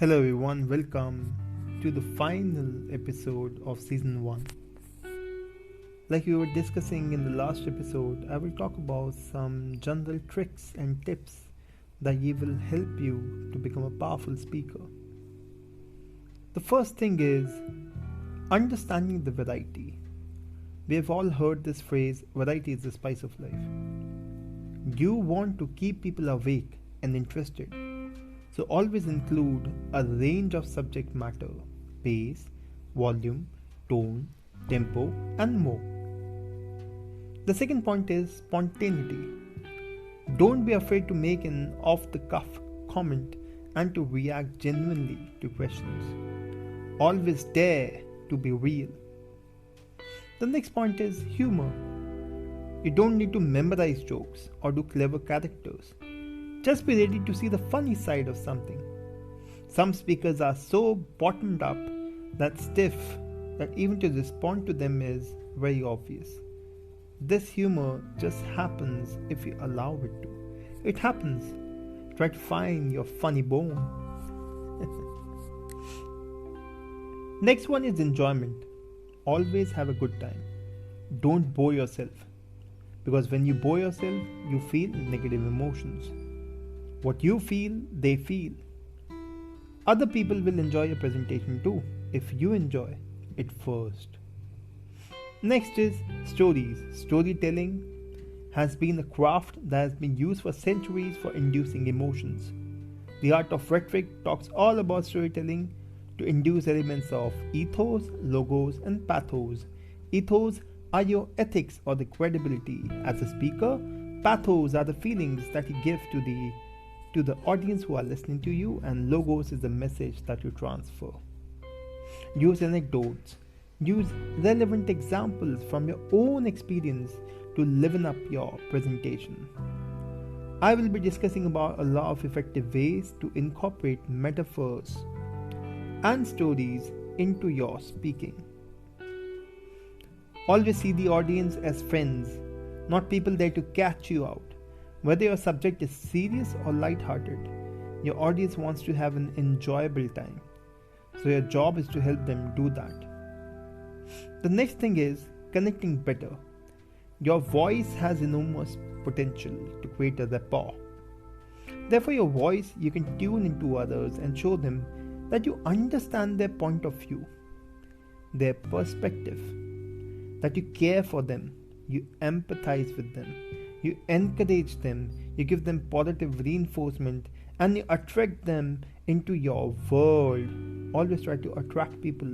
Hello everyone, welcome to the final episode of season 1. Like we were discussing in the last episode, I will talk about some general tricks and tips that will help you to become a powerful speaker. The first thing is understanding the variety. We have all heard this phrase, variety is the spice of life. You want to keep people awake and interested. So always include a range of subject matter, pace, volume, tone, tempo, and more. The second point is spontaneity. Don't be afraid to make an off-the-cuff comment and to react genuinely to questions. Always dare to be real. The next point is humor. You don't need to memorize jokes or do clever characters. Just be ready to see the funny side of something. Some speakers are so bottomed up, that stiff, that even to respond to them is very obvious. This humor just happens if you allow it to. It happens. Try to find your funny bone. Next one is enjoyment. Always have a good time. Don't bore yourself. Because when you bore yourself, you feel negative emotions. What you feel, they feel. Other people will enjoy your presentation too, if you enjoy it first. Next is stories. Storytelling has been a craft that has been used for centuries for inducing emotions. The art of rhetoric talks all about storytelling to induce elements of ethos, logos, and pathos. Ethos are your ethics or the credibility as a speaker. Pathos are the feelings that you give to the audience who are listening to you, and logos is the message that you transfer. Use anecdotes. Use relevant examples from your own experience to liven up your presentation. I will be discussing about a lot of effective ways to incorporate metaphors and stories into your speaking. Always see the audience as friends, not people there to catch you out. Whether your subject is serious or light-hearted, your audience wants to have an enjoyable time. So your job is to help them do that. The next thing is connecting better. Your voice has enormous potential to create a rapport. Therefore, your voice, you can tune into others and show them that you understand their point of view, their perspective, that you care for them, you empathize with them. You encourage them, you give them positive reinforcement, and you attract them into your world. Always try to attract people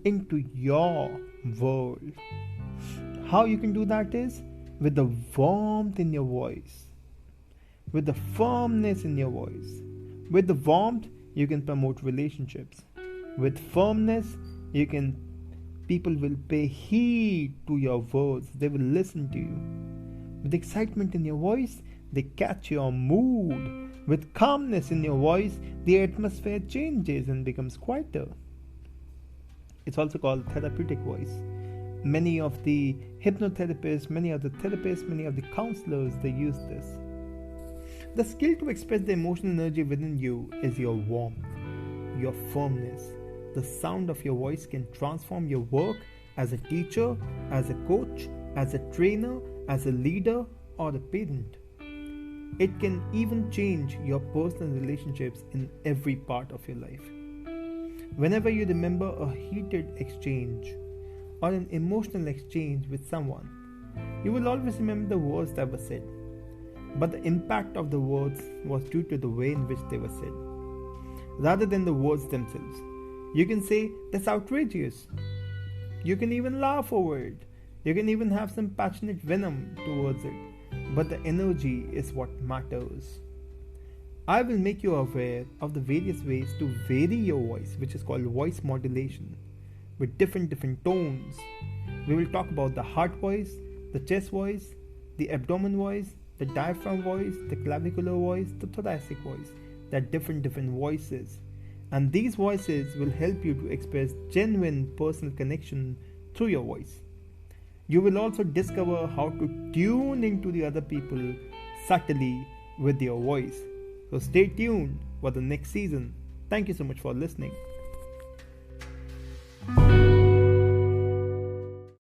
into your world. How you can do that is with the warmth in your voice, with the firmness in your voice. With the warmth, you can promote relationships. With firmness, people will pay heed to your words. They will listen to you. With excitement in your voice, they catch your mood. With calmness in your voice, the atmosphere changes and becomes quieter. It's also called therapeutic voice. Many of the hypnotherapists, many of the therapists, many of the counselors, they use this. The skill to express the emotional energy within you is your warmth, your firmness. The sound of your voice can transform your work as a teacher, as a coach, as a trainer, as a leader, or a parent. It can even change your personal relationships in every part of your life. Whenever you remember a heated exchange or an emotional exchange with someone, you will always remember the words that were said. But the impact of the words was due to the way in which they were said, rather than the words themselves. You can say, "That's outrageous." You can even laugh over it. You can even have some passionate venom towards it. But the energy is what matters. I will make you aware of the various ways to vary your voice, which is called voice modulation, with different tones. We will talk about the heart voice, the chest voice, the abdomen voice, the diaphragm voice, the clavicular voice, the thoracic voice. There are different voices. And these voices will help you to express genuine personal connection through your voice. You will also discover how to tune into the other people subtly with your voice. So stay tuned for the next season. Thank you so much for listening.